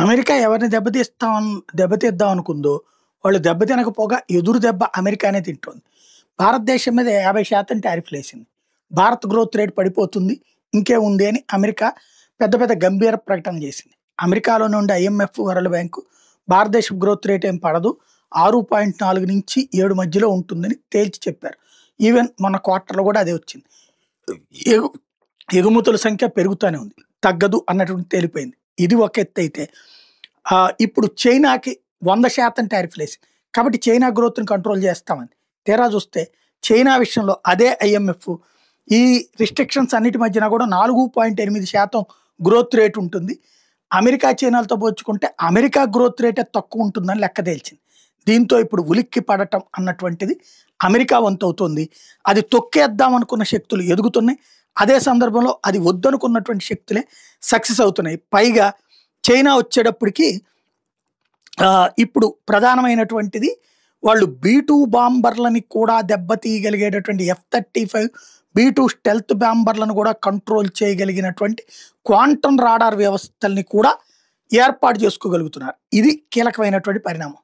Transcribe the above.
America ఎవరిని దెబ్బతీద్దాం అనుకుందో, వాళ్ళు దెబ్బతినకపోగా ఎదురు దెబ్బ అమెరికానే తింటోంది. భారతదేశం మీద 50% టారిఫ్‌లేసింది. భారత్ గ్రోత్ రేట్ పడిపోతుంది. ఇంకేముంది అని అమెరికా పెద్ద పెద్ద గంభీర ప్రకటనలు చేసింది. అమెరికాలోనే ఉండే ఐఎంఎఫ్, వరల్డ్ బ్యాంకు భారతదేశం గ్రోత్ రేట్ ఏం పడదు. 6.4 నుంచి 7 మధ్యలో ఉంటుందని తేల్చి చెప్పారు. ఈవెన్ మొన్న క్వార్టర్‌లో కూడా అదే వచ్చింది. ఎగు ఎగుమతుల సంఖ్య పెరుగుతానే ఉంది. తగ్గదు అన్నటువంటి తేలిపోయింది. ఇది ఒక ఎత్తైతే ఇప్పుడు చైనాకి 100% టారిఫ్‌లేసింది. కాబట్టి చైనా గ్రోత్‌ని కంట్రోల్ చేస్తామని. తీరా చూస్తే చైనా విషయంలో అదే ఐఎంఎఫ్ ఈ రిస్ట్రిక్షన్స్ అన్నిటి మధ్యన కూడా 4.8% గ్రోత్ రేట్ ఉంటుంది. అమెరికా, చైనాలతో పోల్చుకుంటే అమెరికా గ్రోత్ రేటే తక్కువ ఉంటుందని లెక్క తేల్చింది. దీంతో ఇప్పుడు ఉలిక్కి పడటం అన్నటువంటిది అమెరికా వంతవుతోంది. అది తొక్కేద్దాం అనుకున్న శక్తులు ఎదుగుతున్నాయి. అదే సందర్భంలో అది వద్దనుకున్నటువంటి శక్తులే సక్సెస్ అవుతున్నాయి. పైగా చైనా వచ్చేటప్పటికి ఇప్పుడు ప్రధానమైనటువంటిది వాళ్ళు B-2 బాంబర్లని కూడా దెబ్బతీయగలిగేటటువంటి F-35 B-2 స్టెల్త్ బాంబర్లను కూడా కంట్రోల్ చేయగలిగినటువంటి క్వాంటమ్ రాడార్ వ్యవస్థల్ని కూడా ఏర్పాటు చేసుకోగలుగుతున్నారు. ఇది కీలకమైనటువంటి పరిణామం.